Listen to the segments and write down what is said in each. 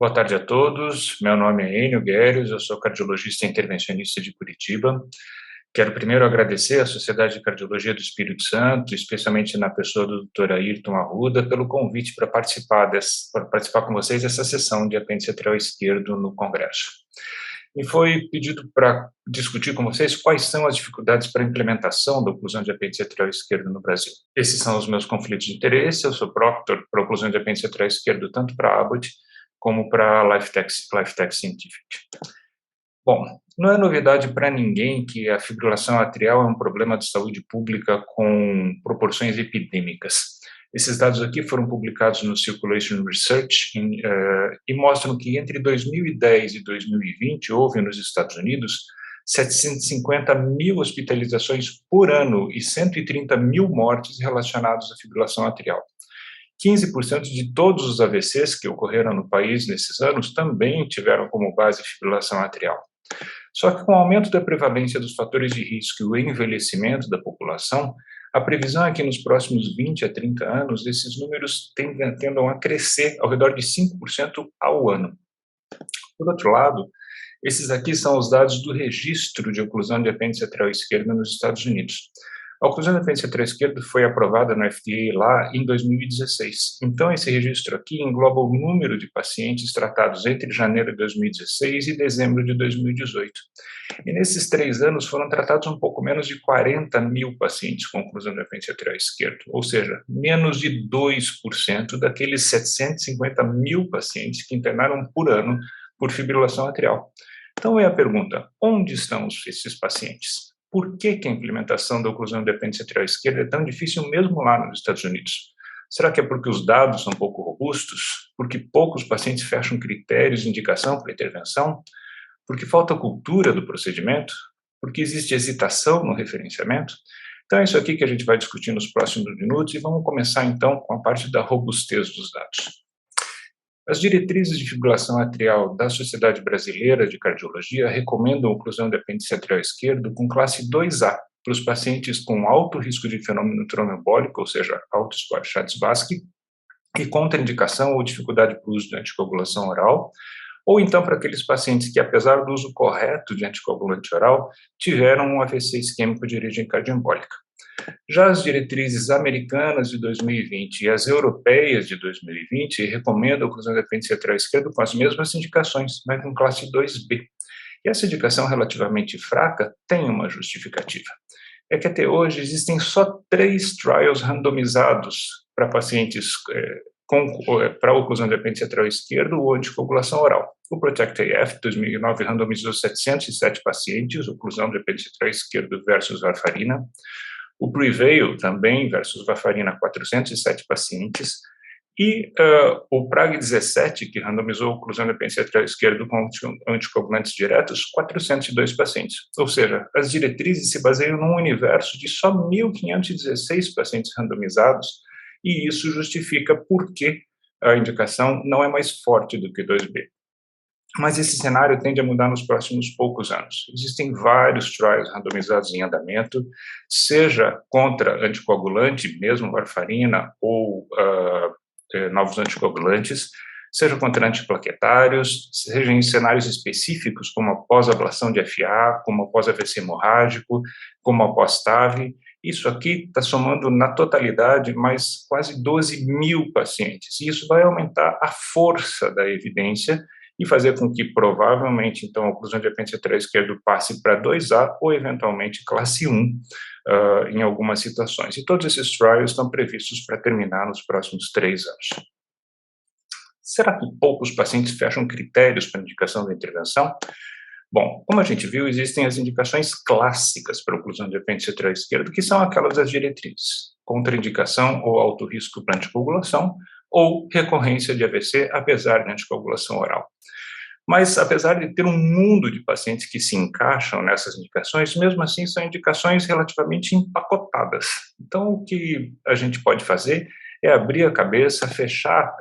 Boa tarde a todos. Meu nome é Enio Guerres, eu sou cardiologista intervencionista de Curitiba. Quero primeiro agradecer à Sociedade de Cardiologia do Espírito Santo, especialmente na pessoa do Dr. Ayrton Arruda, pelo convite para participar com vocês dessa sessão de apêndice atrial esquerdo no Congresso. Me foi pedido para discutir com vocês quais são as dificuldades para a implementação da oclusão de apêndice atrial esquerdo no Brasil. Esses são os meus conflitos de interesse. Eu sou proctor para oclusão de apêndice atrial esquerdo tanto para a Abbott como para a LifeTech Scientific. Bom, não é novidade para ninguém que a fibrilação atrial é um problema de saúde pública com proporções epidêmicas. Esses dados aqui foram publicados no Circulation Research e mostram que entre 2010 e 2020 houve nos Estados Unidos 750 mil hospitalizações por ano e 130 mil mortes relacionadas à fibrilação atrial. 15% de todos os AVCs que ocorreram no país nesses anos também tiveram como base fibrilação atrial. Só que com o aumento da prevalência dos fatores de risco e o envelhecimento da população, a previsão é que nos próximos 20 a 30 anos esses números tendam a crescer ao redor de 5% ao ano. Por outro lado, esses aqui são os dados do registro de oclusão de apêndice atrial esquerdo nos Estados Unidos. A oclusão de apêndice atrial esquerdo foi aprovada no FDA lá em 2016. Então, esse registro aqui engloba o número de pacientes tratados entre janeiro de 2016 e dezembro de 2018. E nesses 3 anos foram tratados um pouco menos de 40 mil pacientes com oclusão de apêndice atrial esquerdo, ou seja, menos de 2% daqueles 750 mil pacientes que internaram por ano por fibrilação atrial. Então, é a pergunta: onde estão esses pacientes? Por que a implementação da oclusão de apêndice atrial esquerdo é tão difícil mesmo lá nos Estados Unidos? Será que é porque os dados são pouco robustos? Porque poucos pacientes fecham critérios de indicação para intervenção? Porque falta cultura do procedimento? Porque existe hesitação no referenciamento? Então é isso aqui que a gente vai discutir nos próximos minutos e vamos começar então com a parte da robustez dos dados. As diretrizes de fibrilação atrial da Sociedade Brasileira de Cardiologia recomendam a oclusão de apêndice atrial esquerdo com classe 2A para os pacientes com alto risco de fenômeno tromboembólico, ou seja, alto score Chatzbasky, e contraindicação ou dificuldade para o uso de anticoagulação oral, ou então para aqueles pacientes que, apesar do uso correto de anticoagulante oral, tiveram um AVC isquêmico de origem cardioembólica. Já as diretrizes americanas de 2020 e as europeias de 2020 recomendam a oclusão de apêndice atrial esquerdo com as mesmas indicações, mas com classe 2B. E essa indicação relativamente fraca tem uma justificativa. É que até hoje existem só 3 trials randomizados para pacientes para oclusão de apêndice atrial esquerdo ou anticoagulação oral. O PROTECT-AF, de 2009, randomizou 707 pacientes, oclusão de apêndice atrial esquerdo versus varfarina. O PREVAIL também, versus varfarina, 407 pacientes. E o PRAG-17, que randomizou a oclusão de apêndice atrial esquerdo com anticoagulantes diretos, 402 pacientes. Ou seja, as diretrizes se baseiam num universo de só 1.516 pacientes randomizados, e isso justifica por que a indicação não é mais forte do que 2B. Mas esse cenário tende a mudar nos próximos poucos anos. Existem vários trials randomizados em andamento, seja contra anticoagulante, mesmo varfarina, ou novos anticoagulantes, seja contra antiplaquetários, seja em cenários específicos, como após ablação de FA, como após AVC hemorrágico, como após TAV. Isso aqui está somando na totalidade mais quase 12 mil pacientes, e isso vai aumentar a força da evidência e fazer com que, provavelmente, então, a oclusão de apêndice atrial esquerdo passe para 2A ou, eventualmente, classe 1 em algumas situações. E todos esses trials estão previstos para terminar nos próximos 3 anos. Será que poucos pacientes fecham critérios para indicação da intervenção? Bom, como a gente viu, existem as indicações clássicas para oclusão de apêndice atrial esquerdo, que são aquelas das diretrizes: contraindicação ou alto risco para anticoagulação, ou recorrência de AVC, apesar de anticoagulação oral. Mas, apesar de ter um mundo de pacientes que se encaixam nessas indicações, mesmo assim são indicações relativamente empacotadas. Então, o que a gente pode fazer é abrir a cabeça, fechar,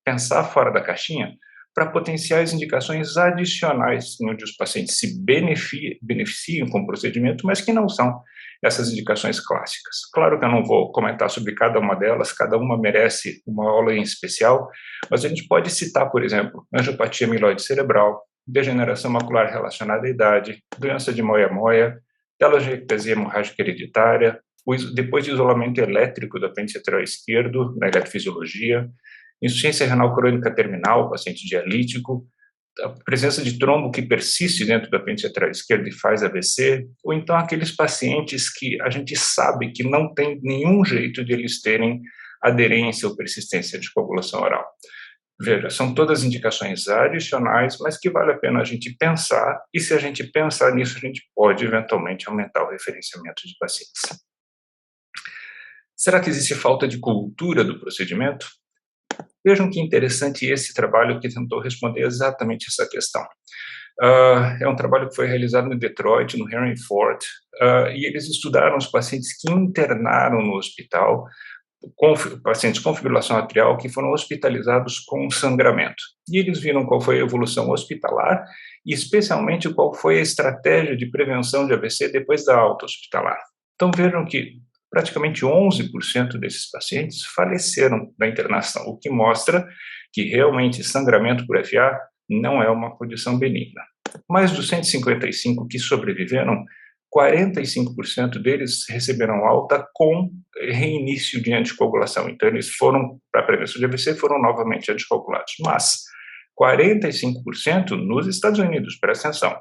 pensar fora da caixinha para potenciais indicações adicionais, onde os pacientes se beneficiam com o procedimento, mas que não são essas indicações clássicas. Claro que eu não vou comentar sobre cada uma delas, cada uma merece uma aula em especial, mas a gente pode citar, por exemplo, angiopatia amiloide cerebral, degeneração macular relacionada à idade, doença de moia-moia, telangiectasia hemorrágica hereditária, depois de isolamento elétrico do apêndice lateral esquerdo, na eletrofisiologia, insuficiência renal crônica terminal, paciente dialítico, a presença de trombo que persiste dentro do apêndice lateral esquerdo e faz AVC, ou então aqueles pacientes que a gente sabe que não tem nenhum jeito de eles terem aderência ou persistência de coagulação oral. Veja, são todas indicações adicionais, mas que vale a pena a gente pensar, e se a gente pensar nisso, a gente pode eventualmente aumentar o referenciamento de pacientes. Será que existe falta de cultura do procedimento? Vejam que interessante esse trabalho que tentou responder exatamente essa questão. É um trabalho que foi realizado em Detroit, no Henry Ford, e eles estudaram os pacientes que internaram no hospital, pacientes com fibrilação atrial que foram hospitalizados com sangramento. E eles viram qual foi a evolução hospitalar e, especialmente, qual foi a estratégia de prevenção de AVC depois da alta hospitalar. Então, vejam que praticamente 11% desses pacientes faleceram da internação, o que mostra que realmente sangramento por FA não é uma condição benigna. Mas dos 155 que sobreviveram, 45% deles receberam alta com reinício de anticoagulação. Então, eles foram, para a prevenção de AVC, foram novamente anticoagulados. Mas 45% nos Estados Unidos, presta atenção,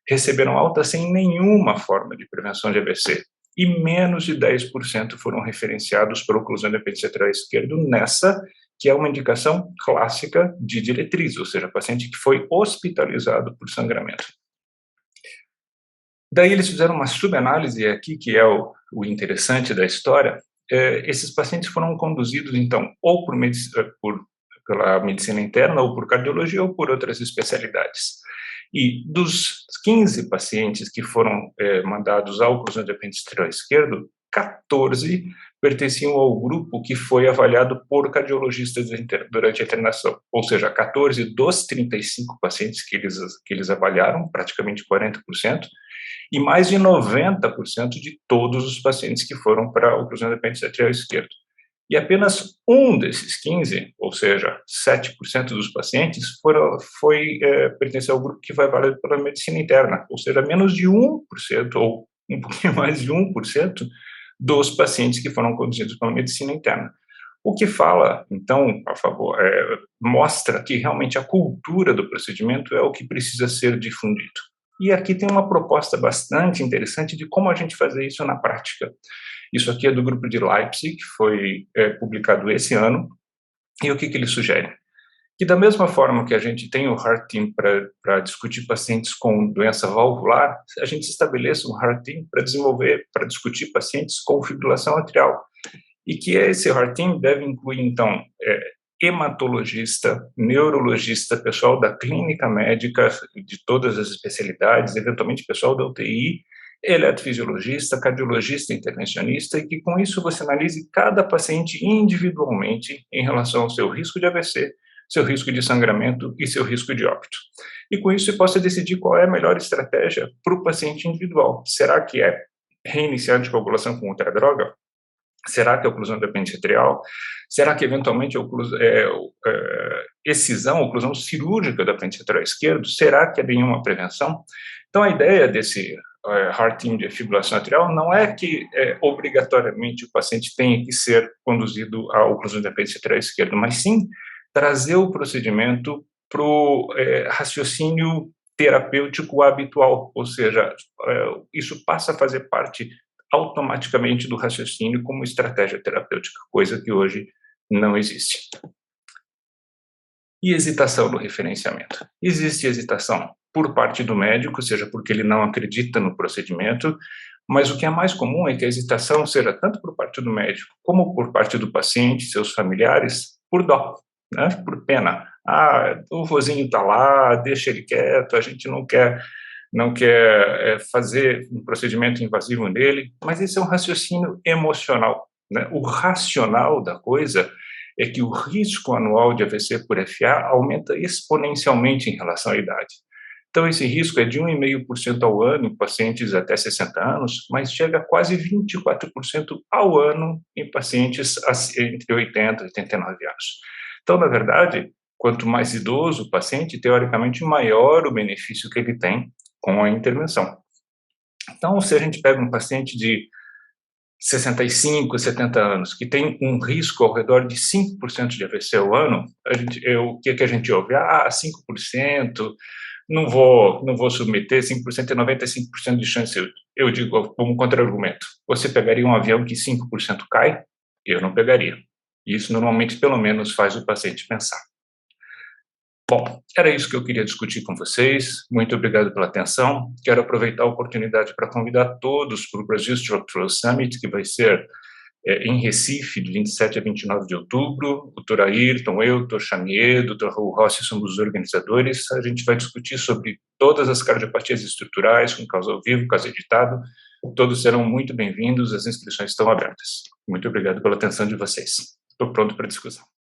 receberam alta sem nenhuma forma de prevenção de AVC. E menos de 10% foram referenciados para oclusão de apêndice lateral esquerdo nessa, que é uma indicação clássica de diretriz, ou seja, paciente que foi hospitalizado por sangramento. Daí eles fizeram uma subanálise aqui, que é o interessante da história. Esses pacientes foram conduzidos, então, ou pela medicina interna, ou por cardiologia, ou por outras especialidades. E dos 15 pacientes que foram mandados à oclusão de apêndice lateral esquerdo, 14 pertenciam ao grupo que foi avaliado por cardiologistas durante a internação, ou seja, 14 dos 35 pacientes que eles avaliaram, praticamente 40%, e mais de 90% de todos os pacientes que foram para a oclusão de apêndice lateral esquerdo. E apenas um desses 15, ou seja, 7% dos pacientes, pertenceu ao grupo que foi avaliado pela medicina interna, ou seja, menos de 1%, ou um pouquinho mais de 1%, dos pacientes que foram conduzidos pela medicina interna. O que fala, então, a favor, mostra que realmente a cultura do procedimento é o que precisa ser difundido. E aqui tem uma proposta bastante interessante de como a gente fazer isso na prática. Isso aqui é do grupo de Leipzig, que foi publicado esse ano, e o que ele sugere? Que da mesma forma que a gente tem o Heart Team para discutir pacientes com doença valvular, a gente estabeleça um Heart Team para discutir pacientes com fibrilação atrial. E que esse Heart Team deve incluir, então, hematologista, neurologista, pessoal da clínica médica de todas as especialidades, eventualmente pessoal da UTI, eletrofisiologista, cardiologista intervencionista, e que com isso você analise cada paciente individualmente em relação ao seu risco de AVC, seu risco de sangramento e seu risco de óbito. E com isso você possa decidir qual é a melhor estratégia para o paciente individual. Será que é reiniciar a anticoagulação com outra droga? Será que é oclusão do apêndice atrial? Será que, eventualmente, excisão, oclusão cirúrgica do apêndice atrial esquerdo? Será que é nenhuma prevenção? Então, a ideia desse Heart Team de fibrilação atrial não é que obrigatoriamente o paciente tenha que ser conduzido à oclusão do apêndice atrial esquerdo, mas sim trazer o procedimento para o raciocínio terapêutico habitual, ou seja, isso passa a fazer parte automaticamente do raciocínio como estratégia terapêutica, coisa que hoje não existe. E hesitação no referenciamento. Existe hesitação por parte do médico, seja porque ele não acredita no procedimento, mas o que é mais comum é que a hesitação seja tanto por parte do médico como por parte do paciente, seus familiares, por dó, né? Por pena. O vozinho está lá, deixa ele quieto, a gente não quer fazer um procedimento invasivo nele, mas esse é um raciocínio emocional, né? O racional da coisa é que o risco anual de AVC por FA aumenta exponencialmente em relação à idade. Então, esse risco é de 1,5% ao ano em pacientes até 60 anos, mas chega a quase 24% ao ano em pacientes entre 80 e 89 anos. Então, na verdade, quanto mais idoso o paciente, teoricamente, maior o benefício que ele tem com a intervenção. Então, se a gente pega um paciente de 65, 70 anos, que tem um risco ao redor de 5% de AVC ao ano, o que a gente ouve? 5%, não vou submeter, 5% é 95% de chance. Eu digo como contra-argumento, você pegaria um avião que 5% cai? Eu não pegaria. Isso normalmente, pelo menos, faz o paciente pensar. Bom, era isso que eu queria discutir com vocês. Muito obrigado pela atenção. Quero aproveitar a oportunidade para convidar todos para o Brasil Structural Summit, que vai ser em Recife, de 27 a 29 de outubro. O Dr. Ayrton, eu, Dr. Chamier, Dr. Raul Rossi somos os organizadores. A gente vai discutir sobre todas as cardiopatias estruturais, com caso ao vivo, caso editado. Todos serão muito bem-vindos, as inscrições estão abertas. Muito obrigado pela atenção de vocês. Estou pronto para a discussão.